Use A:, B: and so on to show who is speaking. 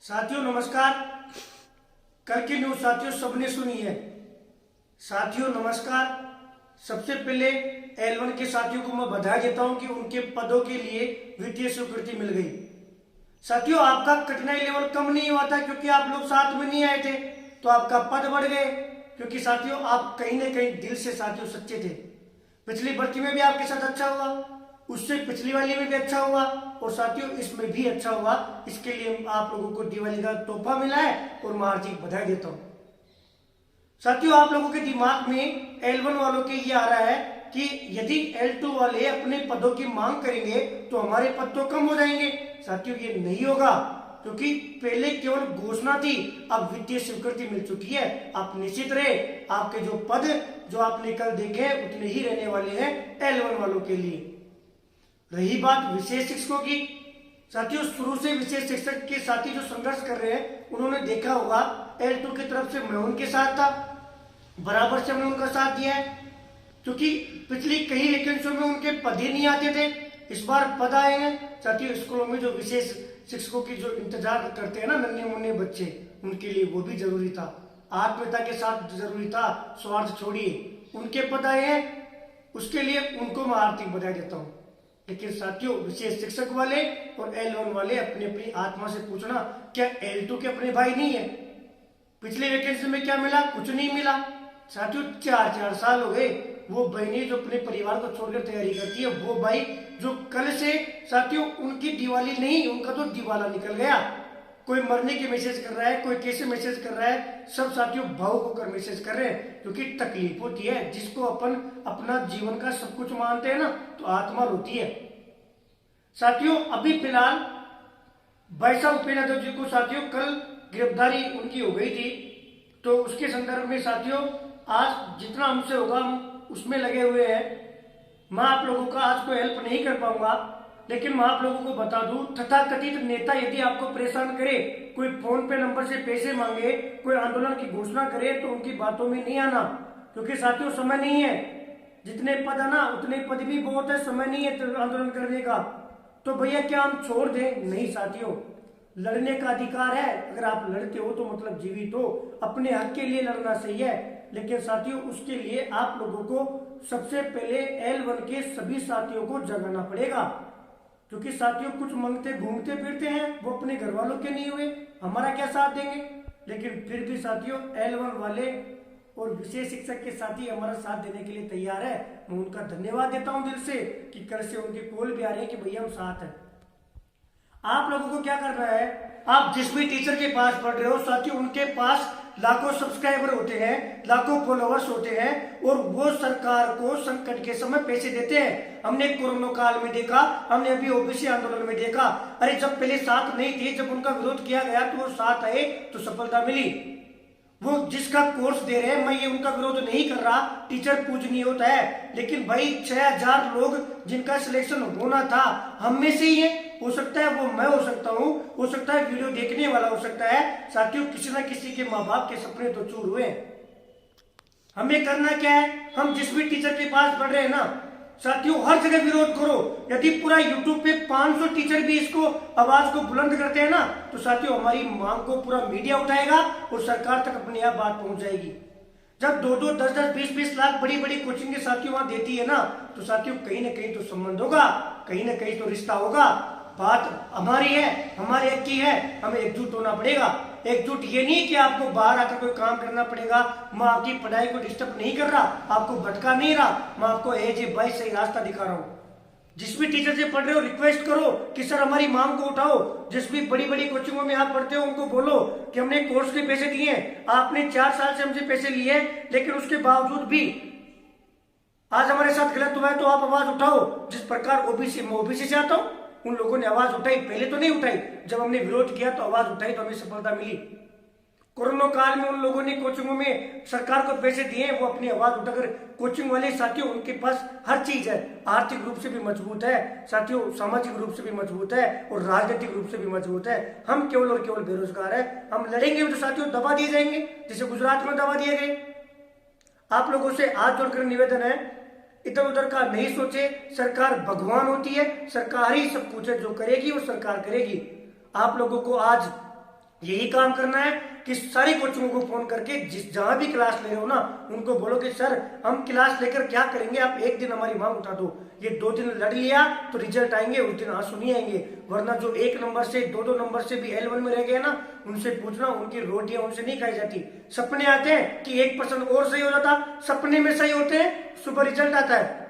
A: साथियों नमस्कार। कल की न्यूज साथियों सबने सुनी है। साथियों नमस्कार। सबसे पहले L1 के साथियों को मैं बधाई देता हूं कि उनके पदों के लिए वित्तीय स्वीकृति मिल गई। साथियों आपका कठिनाई लेवल कम नहीं हुआ था क्योंकि आप लोग साथ में नहीं आए थे, तो आपका पद बढ़ गए क्योंकि साथियों आप कहीं ना कहीं दिल से साथियों सच्चे थे। पिछली भर्ती में भी आपके साथ अच्छा हुआ, उससे पिछली वाली में भी अच्छा हुआ और साथियों इसमें भी अच्छा हुआ। इसके लिए आप लोगों को दिवाली का तोहफा मिला है और मैं हार्दिक बधाई देता हूं। साथियों आप लोगों के दिमाग में L1 वालों के ये आ रहा है कि यदि L2 वाले अपने पदों की मांग करेंगे तो हमारे पद तो कम हो जाएंगे। साथियों ये नहीं होगा क्योंकि पहले केवल घोषणा थी, अब वित्तीय स्वीकृति मिल चुकी है। आप निश्चित रहे, आपके जो पद जो आपने कल देखे हैं उतने ही रहने वाले हैं L1 वालों के लिए। रही बात विशेष शिक्षकों की, साथियों शुरू से विशेष शिक्षक के साथी जो संघर्ष कर रहे हैं उन्होंने देखा होगा L2 की तरफ से मैं उनके साथ था, बराबर से हमने उनका साथ दिया है क्योंकि पिछली कई वैकेंसियों में उनके पद ही नहीं आते थे। इस बार पद आए हैं। साथियों स्कूलों में जो विशेष शिक्षकों की जो इंतजार करते हैं ना नन्हे मुन्ने बच्चे, उनके लिए वो भी जरूरी था, आत्मीयता के साथ जरूरी था, स्वार्थ छोड़िए। उनके पद आए हैं, उसके लिए उनको मैं हार्दिक बधाई देता हूँ। लेकिन साथियों विशेष शिक्षक वाले और L1 वाले अपनी अपनी आत्मा से पूछना, क्या L2 के अपने भाई नहीं है? पिछले वैकेंसी में क्या मिला? कुछ नहीं मिला। साथियों 4 साल हो गए। वो बहनी जो अपने परिवार को छोड़कर तैयारी करती है, वो भाई जो कल से साथियों उनकी दिवाली नहीं, उनका तो दिवाला निकल गया। कोई मरने के मैसेज कर रहा है, कोई कैसे मैसेज कर रहा है, सब साथियों भावुक होकर मैसेज कर रहे हैं क्योंकि तकलीफ होती है। जिसको अपन अपना जीवन का सब कुछ मानते हैं ना, तो आत्मा रोती है। साथियों अभी फिलहाल भाई साहब उपेंद्र यादव जी को साथियों कल गिरफ्तारी उनकी हो गई थी, तो उसके संदर्भ में साथियों आज जितना हमसे होगा हम उसमें लगे हुए हैं। मैं आप लोगों का आज कोई हेल्प नहीं कर पाऊंगा, लेकिन मैं आप लोगों को बता दूं, तथाकथित नेता यदि आपको परेशान करे, कोई फोन पे नंबर से पैसे मांगे, कोई आंदोलन की घोषणा करे, तो उनकी बातों में नहीं आना क्योंकि साथियों समय नहीं है। जितने पद है ना उतने पद भी बहुत है, समय नहीं है आंदोलन करने का। तो भैया क्या हम छोड़ दें? नहीं साथियों, लड़ने का अधिकार है। अगर आप लड़ते हो तो मतलब जीवित हो, अपने हक के लिए लड़ना सही है। लेकिन साथियों उसके लिए आप लोगों को सबसे पहले L1 के सभी साथियों को जगाना पड़ेगा क्योंकि साथियों कुछ मंगते घूमते फिरते हैं, वो अपने घर वालों के नहीं हुए, हमारा क्या साथ देंगे? लेकिन फिर भी साथियों L1 वाले और विशेष शिक्षक के साथी हमारा साथ देने के लिए तैयार है। मैं उनका धन्यवाद देता हूं दिल से कि कल से उनके कॉल भी आ रहे हैं कि भैया हम साथ हैं। आप लोगों को क्या करना है, आप जिस भी टीचर के पास पढ़ रहे हो साथियों, उनके पास लाखों सब्सक्राइबर होते हैं, लाखों फॉलोअर्स होते हैं और वो सरकार को संकट के समय पैसे देते हैं। हमने कोरोना काल में देखा, हमने अभी ओबीसी आंदोलन में देखा। अरे जब पहले साथ नहीं थे, जब उनका विरोध किया गया तो वो साथ आए तो सफलता मिली। वो जिसका कोर्स दे रहे हैं, मैं ये उनका विरोध नहीं कर रहा, टीचर पूजनीय होता है, लेकिन भाई 6000 लोग जिनका सिलेक्शन होना था हम में से ही है। हो सकता है वो मैं हो सकता हूँ, हो सकता है वीडियो देखने वाला हो सकता है। साथियों किसी ना किसी के माँ बाप के सपने तो चूर हुए। हमें करना क्या है, हम जिस भी टीचर के पास पढ़ रहे हैं ना साथियों, हर जगह विरोध करो। यदि पूरा यूट्यूब पे 500 टीचर भी इसको आवाज को बुलंद करते हैं ना, तो साथियों हमारी मांग को पूरा मीडिया उठाएगा और सरकार तक अपने आप बात पहुंच जाएगी। जब 2-2, 10-10, 20-20 लाख बड़ी बड़ी कोचिंग के साथियों वहां देती है ना, तो साथियों कहीं ना कहीं तो संबंध होगा, कहीं ना कहीं तो रिश्ता होगा। बात हमारी है, हमारे एक की है, हमें एकजुट होना पड़ेगा। एकजुट ये नहीं कि आपको बाहर आकर कोई काम करना पड़ेगा। मैं आपकी पढ़ाई को डिस्टर्ब नहीं कर रहा, आपको भटका नहीं रहा, मैं आपको एज ए भाई सही रास्ता दिखा रहा हूँ। जिस भी टीचर से पढ़ रहे हो रिक्वेस्ट करो कि सर हमारी मांग को उठाओ। जिस भी बड़ी बड़ी कोचिंगों में आप पढ़ते हो उनको बोलो कि हमने कोर्स के पैसे दिए, आपने 4 साल से हमसे पैसे लिए, लेकिन उसके बावजूद भी आज हमारे साथ गलत हुआ है, तो आप आवाज उठाओ। जिस प्रकार ओबीसी से आता हूं, उन लोगों ने आवाज उठाई, पहले तो नहीं उठाई, जब हमने विरोध किया तो आवाज उठाई, तो हमें सफलता मिली। कोरोना काल में उन लोगों ने कोचिंगों में सरकार को पैसे दिए, वो अपनी आवाज उठाकर कोचिंग वाले साथियों उनके पास हर चीज है, आर्थिक रूप से भी मजबूत है साथियों, सामाजिक रूप से भी मजबूत है और राजनीतिक रूप से भी मजबूत है। हम केवल और केवल बेरोजगार है, हम लड़ेंगे तो साथियों दबा दिए जाएंगे, जैसे गुजरात में दबा दिए गए। आप लोगों से हाथ जोड़कर निवेदन है, इधर उधर का नहीं सोचे। सरकार भगवान होती है, सरकार ही सब कुछ है, जो करेगी वो सरकार करेगी। आप लोगों को आज यही काम करना है कि सारे कोचिंगों को फोन करके जिस जहां भी क्लास ले रहे हो ना, उनको बोलो कि सर हम क्लास लेकर क्या करेंगे, आप एक दिन हमारी मांग उठा दो। ये 2 दिन लड़ लिया तो रिजल्ट आएंगे, उस दिन आंसू नहीं आएंगे। वरना जो 1 नंबर से 2-2 नंबर से भी L1 में रह गए ना, उनसे पूछना, उनकी रोटियां उनसे नहीं खाई जाती। सपने आते हैं कि 1% और सही हो जाता, सपने में सही होते हैं, सुबह रिजल्ट आता है